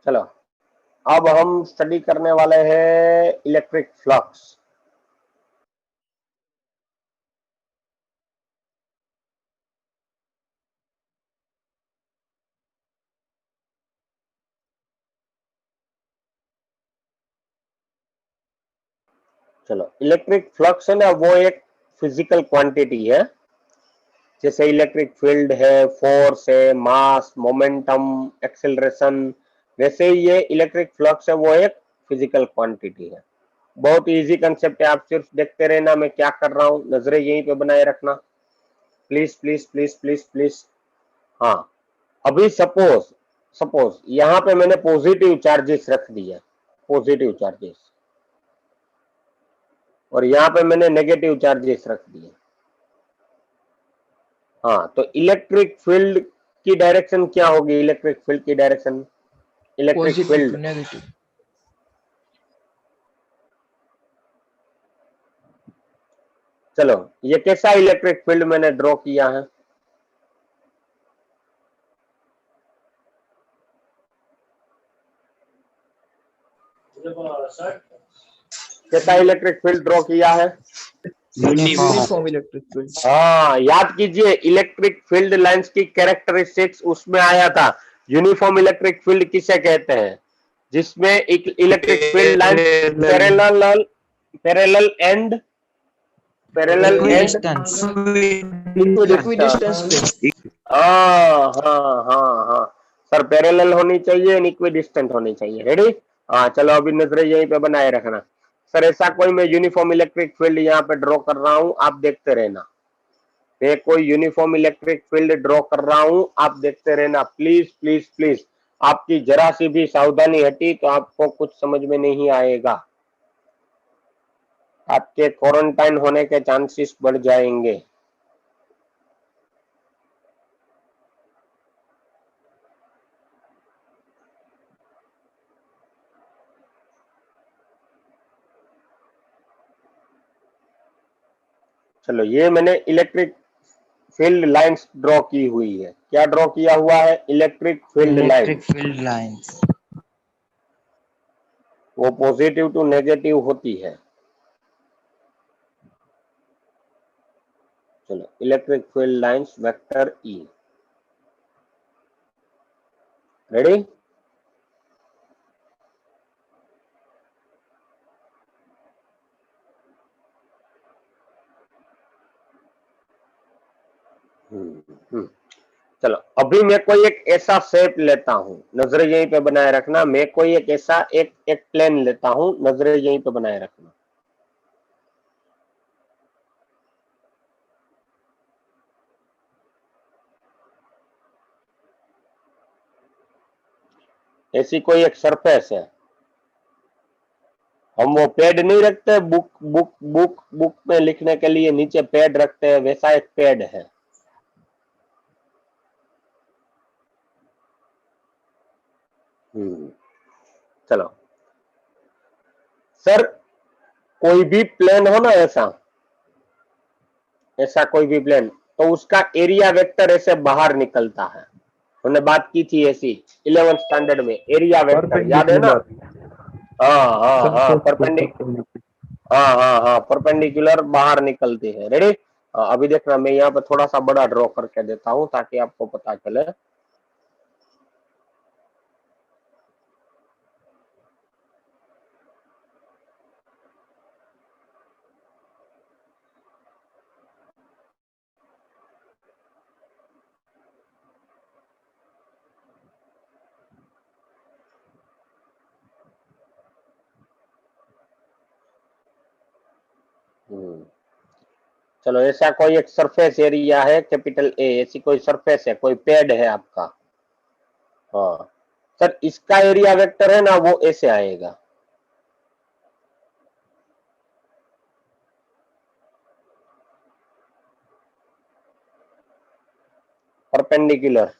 चलो अब हम स्टडी करने वाले हैं इलेक्ट्रिक फ्लक्स। चलो इलेक्ट्रिक फ्लक्स है ना, वो एक फिजिकल क्वांटिटी है। जैसे इलेक्ट्रिक फील्ड है, फोर्स है, मास, मोमेंटम, एक्सेलरेशन, वैसे ही ये इलेक्ट्रिक फ्लक्स है, वो एक फिजिकल क्वांटिटी है। बहुत इजी कंसेप्ट है, आप सिर्फ देखते रहना मैं क्या कर रहा हूँ, नजरें यहीं पे बनाए रखना, please please please please please. हाँ, अभी सपोज सपोज यहाँ पे मैंने पॉजिटिव चार्जेस रख दिया, पॉजिटिव चार्जेस, और यहाँ पे मैंने नेगेटिव चार्जेस रख दिए। हाँ, तो इलेक्ट्रिक फील्ड की डायरेक्शन क्या होगी? इलेक्ट्रिक फील्ड की direction, electric positive field, to negative. चलो ये कैसा इलेक्ट्रिक फील्ड मैंने ड्रॉ किया है? कैसा इलेक्ट्रिक फील्ड ड्रॉ किया है? Uniform electric field. हाँ, याद कीजिए इलेक्ट्रिक फील्ड लाइंस की कैरेक्टरिस्टिक्स उसमें आया था। यूनिफॉर्म इलेक्ट्रिक फील्ड किसे कहते हैं? जिसमें एक electric field line parallel parallel and parallel and equidistance पे। हाँ हाँ हाँ हाँ सर, पैरेलल होनी चाहिए, इक्विडिस्टेंट होनी चाहिए। रेडी? हाँ चलो, अभी नजरें यहीं पे बनाए रखना। सर ऐसा कोई मैं यूनिफॉर्म इलेक्ट्रिक फील्ड यहाँ पे ड्रॉ कर रहा हूँ, आप देखते रहना। मैं कोई यूनिफॉर्म इलेक्ट्रिक फील्ड ड्रॉ कर रहा हूँ, आप देखते रहना, प्लीज प्लीज प्लीज। आपकी जरा सी भी सावधानी हटी तो आपको कुछ समझ में नहीं आएगा, आपके क्वारंटाइन होने के चांसेस बढ़ जाएंगे। चलो ये मैंने इलेक्ट्रिक फील्ड लाइंस ड्रॉ की हुई है। क्या ड्रॉ किया हुआ है? Electric field electric lines. Field lines. वो पॉजिटिव टू नेगेटिव होती है। चलो electric field lines vector E. Ready? चलो अभी मैं कोई एक ऐसा शेप लेता हूं, नजरें यहीं पे बनाए रखना। मैं कोई एक ऐसा एक प्लेन लेता हूं, नजरें यहीं पे बनाए रखना। ऐसी कोई एक सरफेस है, हम वो पैड नहीं रखते बुक बुक बुक बुक में लिखने के लिए नीचे पैड रखते हैं, वैसा एक पैड है। चलो सर, कोई भी प्लेन हो ना, ऐसा ऐसा कोई भी प्लेन, तो उसका एरिया वेक्टर ऐसे बाहर निकलता है। हमने बात की थी ऐसी 11th स्टैंडर्ड में, एरिया वेक्टर याद है ना? हाँ हाँ हाँ, हाँ हाँ हाँ, परपेंडिकुलर बाहर निकलती है। रेडी? अभी देखना, मैं यहाँ पे थोड़ा सा बड़ा ड्रॉ करके देता हूँ ताकि आपको पता चले। चलो ऐसा कोई एक सरफेस एरिया है कैपिटल ए, ऐसी कोई सरफेस है, कोई पैड है आपका। हाँ सर, इसका एरिया वेक्टर है ना, वो ऐसे आएगा, perpendicular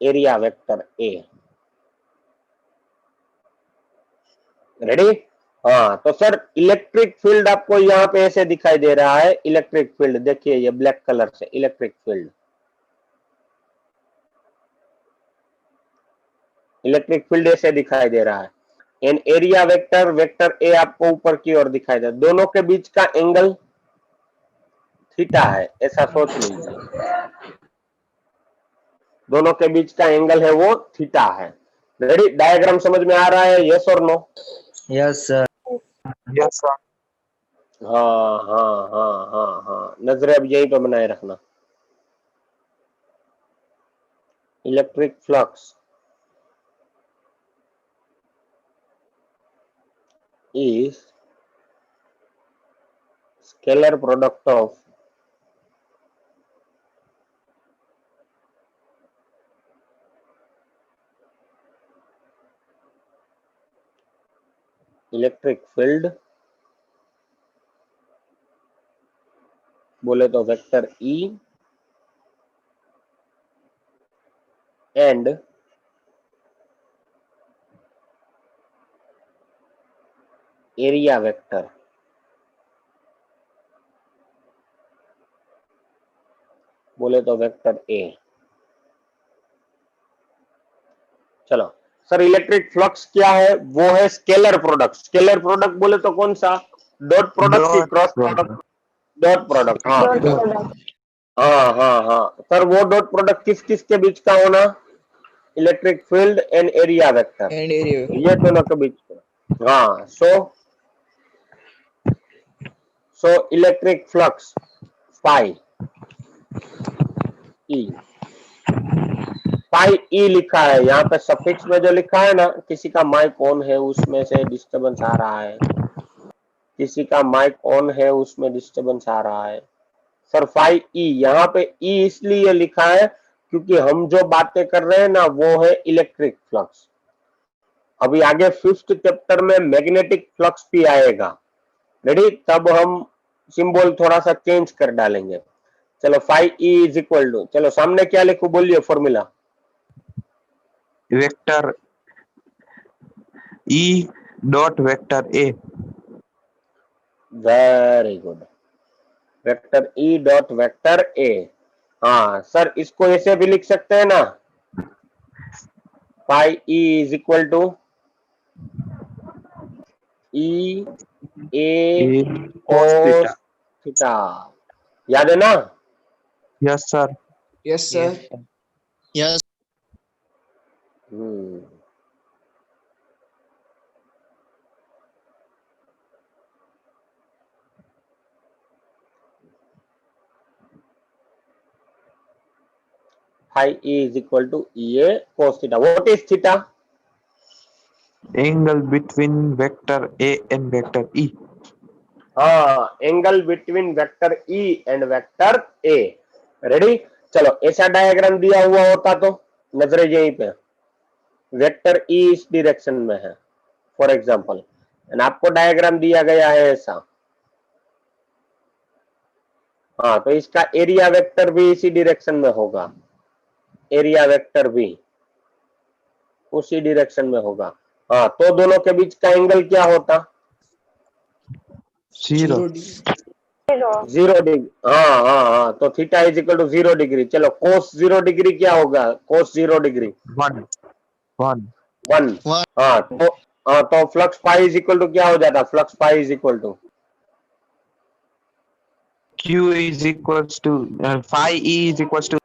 area vector A. Ready? हाँ, तो सर इलेक्ट्रिक फील्ड आपको यहाँ पे ऐसे दिखाई दे रहा है। इलेक्ट्रिक फील्ड देखिए, ये ब्लैक कलर से इलेक्ट्रिक फील्ड। इलेक्ट्रिक फील्ड ऐसे दिखाई दे रहा है, and area vector, vector A आपको ऊपर की ओर दिखाई दे, दोनों के बीच का एंगल थीटा है, ऐसा सोच लीजिए, दोनों के बीच का एंगल है वो थीटा है। रेडी, डायग्राम समझ में आ रहा है, यस और no? Yes, sir. Yes, sir. हाँ हाँ हाँ हाँ हाँ, नजरें अब यहीं पे बनाए रखना। Electric flux is scalar product of electric field, बोले तो vector E, and area vector, बोले तो वेक्टर ए। चलो सर, इलेक्ट्रिक फ्लक्स क्या है? वो है स्केलर प्रोडक्ट। स्केलर प्रोडक्ट बोले तो कौन सा? डॉट प्रोडक्ट की Dot cross product. Product? Dot product, हाँ डॉट प्रोडक्ट हाँ हाँ हाँ। सर वो डॉट प्रोडक्ट किस किस के बीच का होना? Electric field and area vector, And area. ये दोनों के बीच का। हाँ, so electric flux phi E, phi E लिखा है यहाँ पे सफिक्स में, जो लिखा है ना, किसी का माइक ऑन है उसमें से डिस्टरबेंस आ रहा है, किसी का माइक ऑन है उसमें डिस्टरबेंस आ रहा है। सर फाई ई, यहाँ पे ई इसलिए लिखा है क्योंकि हम जो बातें कर रहे हैं ना वो है इलेक्ट्रिक फ्लक्स। अभी आगे 5th चैप्टर में मैग्नेटिक फ्लक्स भी आएगा, रेडी, तब हम सिंबल थोड़ा सा चेंज कर डालेंगे। चलो phi E is equal to, चलो सामने क्या लिखूं, बोलिए formula. Vector E dot vector A. Very good, vector E dot vector A. हाँ सर, इसको ऐसे भी लिख सकते हैं ना, phi E is equal to E A Cos cos theta. Theta, याद है ना? Yes, sir. Yes, sir. Yes hmm, phi e is equal to ea cos theta. What is theta? Angle between vector A and vector E. हाँ, angle between vector E and vector A. Ready, चलो ऐसा diagram दिया हुआ होता तो नजरें यहीं पे, वेक्टर ई इस डायरेक्शन में है फॉर एग्जांपल, एंड आपको डायग्राम दिया गया है ऐसा, हाँ, तो इसका एरिया वेक्टर भी इसी डायरेक्शन में होगा, एरिया वेक्टर भी उसी डायरेक्शन में होगा। हाँ, तो दोनों के बीच का एंगल क्या होता? 0. 0 डिग्री। हाँ हाँ हाँ, तो theta is equal to 0 degree. चलो कोस 0 डिग्री क्या होगा? Cos 0 degree 1. 1. 1। हाँ, तो flux phi is equal to क्या हो जाता? Flux phi is equal to Q is equals to phi E is equals to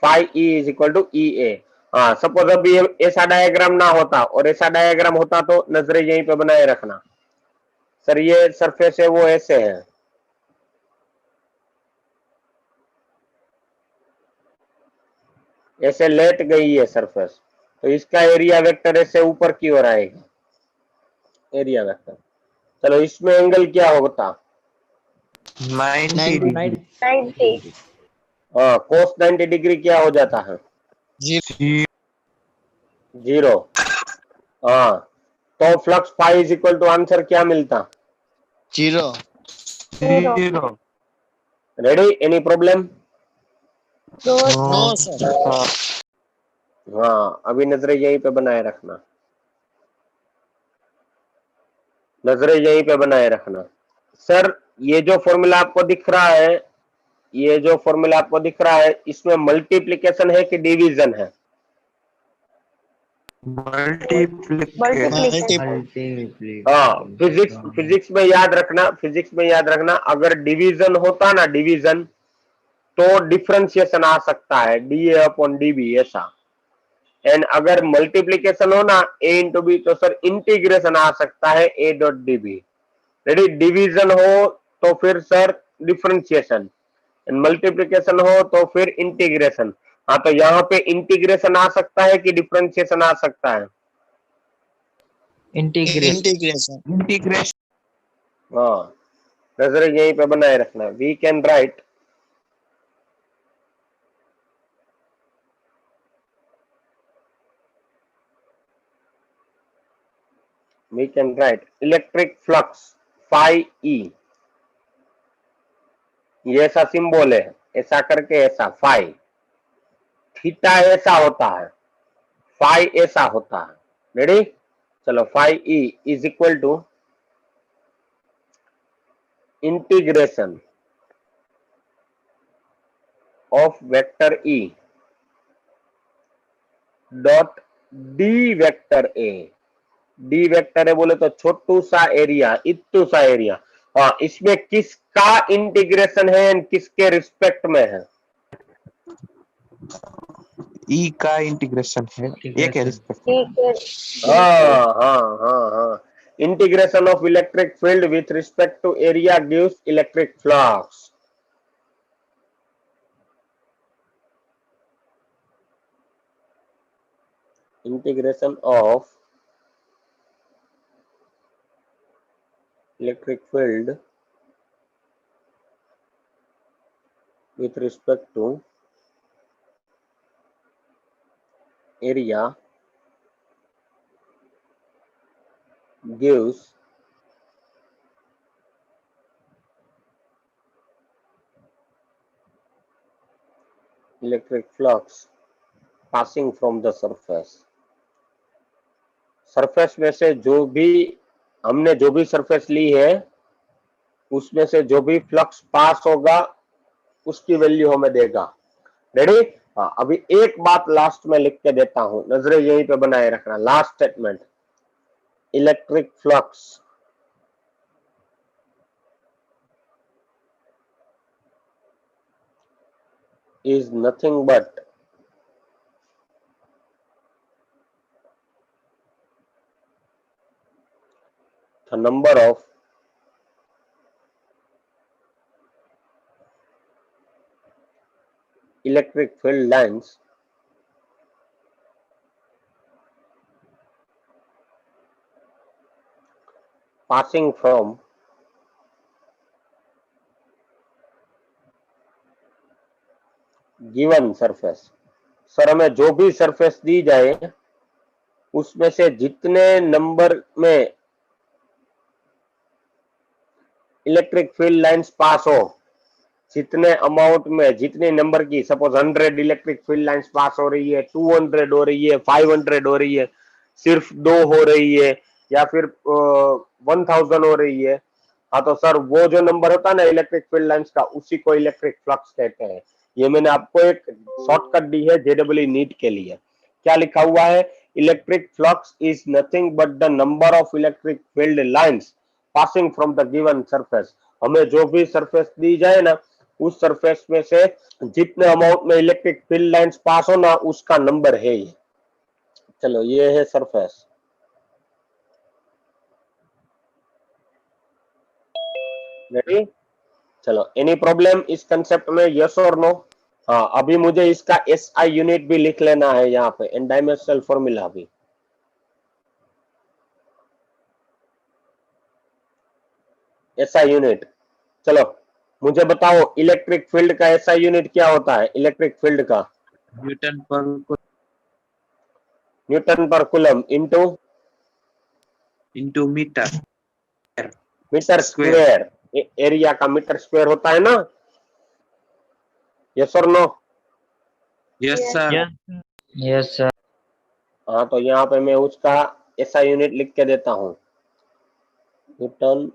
phi E is equal to E A. हाँ, suppose अभी ऐसा डायग्राम ना होता और ऐसा डायग्राम होता तो नजरें यहीं पे बनाए रखना। सर ये सरफेस है वो ऐसे है, ऐसे लेट गई है सरफेस, तो इसका एरिया वेक्टर ऐसे ऊपर की ओर आएगा, एरिया वेक्टर। चलो इसमें एंगल क्या होता? 90 degree. 90 हाँ, कोस 90 डिग्री क्या हो जाता है? 0। हाँ, तो flux phi is equal to answer क्या मिलता? 0 0. Ready, any problem? No sir हाँ, अभी नजरें यहीं पे बनाए रखना, नजरें यहीं पे बनाए रखना। सर ये जो फॉर्मूला आपको दिख रहा है, ये जो फॉर्मूला आपको दिख रहा है, इसमें मल्टीप्लिकेशन है कि डिवीजन है? मल्टीप्लिकेशन। मल्टीप्ल हाँ, फिजिक्स में याद रखना, अगर डिवीजन होता ना, डिवीजन, तो डिफरेंशिएशन आ सकता है, D A upon D B ऐसा। एंड अगर मल्टीप्लीकेशन हो ना, ए इंटू बी, तो सर इंटीग्रेशन आ सकता है, A dot D B. Ready? Division हो तो फिर सर डिफरेंशिएशन, एंड मल्टीप्लीकेशन हो तो फिर इंटीग्रेशन। हाँ, तो यहाँ पे इंटीग्रेशन आ सकता है कि डिफरेंशिएशन आ सकता है? इंटीग्रेशन। इंटीग्रेशन। हाँ, नजर यहीं पे बनाए रखना। We can write electric flux phi E, ये ऐसा सिंबल है, ऐसा करके, ऐसा फाई। थीटा ऐसा होता है, फाई ऐसा होता है। रेडी? चलो, phi E is equal to integration of vector E dot D vector A. D vector है बोले तो छोटू सा एरिया, इत्तू सा एरिया। हाँ, इसमें किसका इंटीग्रेशन है एंड किसके रिस्पेक्ट में है? ई का इंटीग्रेशन है, ए के रिस्पेक्ट। हाँ हाँ हाँ हाँ, integration of electric field with respect to area gives electric flux. Integration of electric field with respect to area gives electric flux passing from the surface। Surface में से जो भी हमने जो भी सरफेस ली है, उसमें से जो भी फ्लक्स पास होगा उसकी वैल्यू हमें देगा। रेडी? हाँ, अभी एक बात लास्ट में लिख के देता हूं, नजरें यहीं पे बनाए रखना। Last statement, electric flux is nothing but the number of electric field lines passing from given surface. Sir, हमें जो भी सरफेस दी जाए उसमें से जितने नंबर में इलेक्ट्रिक फील्ड लाइंस पास हो, जितने अमाउंट में, जितने नंबर की, suppose 100 electric field lines pass हो रही है, 200 हो रही है, 500 हो रही है, सिर्फ 2 हो रही है, या फिर 1000 हो रही है, हाँ, तो सर वो जो नंबर होता है ना इलेक्ट्रिक फील्ड लाइंस का, उसी को इलेक्ट्रिक फ्लक्स कहते हैं। ये मैंने आपको एक शॉर्टकट दी है जेडब्ल्यू नीट के लिए। क्या लिखा हुआ है? Electric flux is nothing but the number of electric field lines passing from the given surface. हमें जो भी सरफेस दी जाए ना, उस सरफेस में से जितने अमाउंट में इलेक्ट्रिक फील्ड लाइंस पास हो ना, उसका नंबर है ये। चलो, ये है सरफेस। रेडी? चलो, एनी प्रॉब्लम इस कंसेप्ट में, यस और नो? हाँ, अभी मुझे इसका एसआई यूनिट भी लिख लेना है यहाँ पे, एंड डायमेंशनल फॉर्मूला भी। एसआई यूनिट, चलो मुझे बताओ, इलेक्ट्रिक फील्ड का एसआई यूनिट क्या होता है? इलेक्ट्रिक फील्ड का न्यूटन पर coulomb into metre square. Area का मीटर स्क्वायर होता है ना? यस और no? Yes sir. Yes sir. हाँ, तो यहाँ पे मैं उसका एसआई यूनिट लिख के देता हूँ, न्यूटन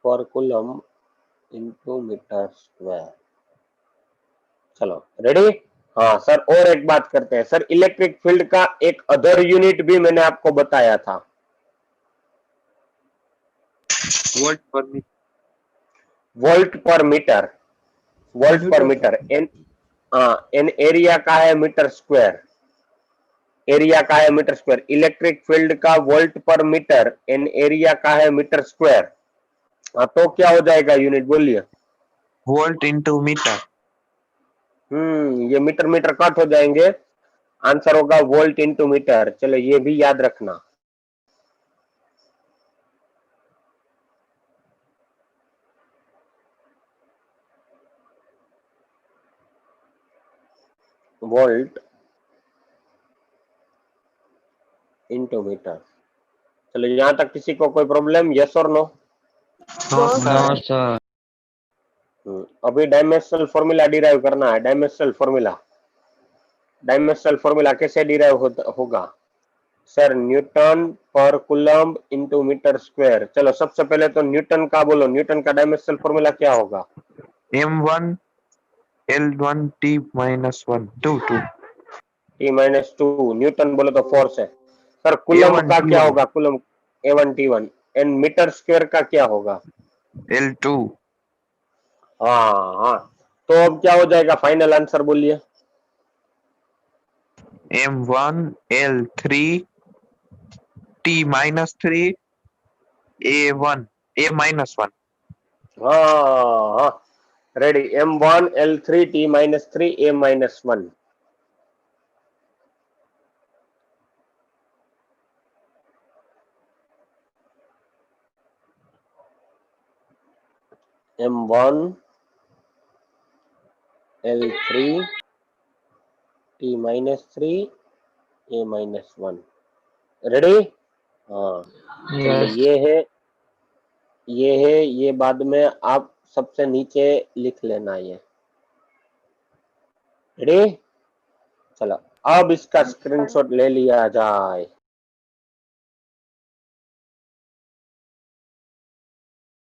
पर कूलम इनटू मीटर स्क्वायर। चलो, रेडी? हाँ सर, और एक बात करते हैं सर, इलेक्ट्रिक फील्ड का एक अदर यूनिट भी मैंने आपको बताया था, वोल्ट पर मीटर। वोल्ट पर मीटर, वोल्ट पर मीटर। एन, हाँ, एन एरिया का है मीटर स्क्वायर, एरिया का है मीटर स्क्वायर। इलेक्ट्रिक फील्ड का वोल्ट पर मीटर, एन एरिया का है मीटर स्क्वायर। हाँ, तो क्या हो जाएगा यूनिट, बोलिए। Volt into metre. ये मीटर मीटर कट हो जाएंगे, आंसर होगा वोल्ट इंटू मीटर। चलो ये भी याद रखना। Volt into metre. चलो यहां तक किसी को कोई प्रॉब्लम, यस और no? No No, sir. sir. अभी डायमेंशनल फॉर्मूला डिराइव करना है। डायमेंशनल फॉर्मूला, डायमेंशनल फॉर्मूला कैसे डिराइव होगा सर? न्यूटन पर कूलम्ब इंटू मीटर स्क्वायर। चलो सबसे पहले तो न्यूटन का बोलो, न्यूटन का डायमेंशनल फॉर्मूला क्या होगा? M1 L1 T minus 1 2 2 T-2। Newton बोलो तो फोर्स है सर। कूलम्ब A1 का क्या T1 होगा? Coulomb A1 T1। And metre square का क्या होगा? L2 हाँ हाँ, तो अब क्या हो जाएगा, फाइनल आंसर बोलिए। M1 L3 T minus 3 A1 A minus 1। हाँ हाँ, ready. M1L3T-3 A-1। M1L3T-3 A-1। हाँ, चलो Yes. ये बाद में आप सबसे नीचे लिख लेना ये। रेडी? चलो अब इसका स्क्रीनशॉट ले लिया जाए।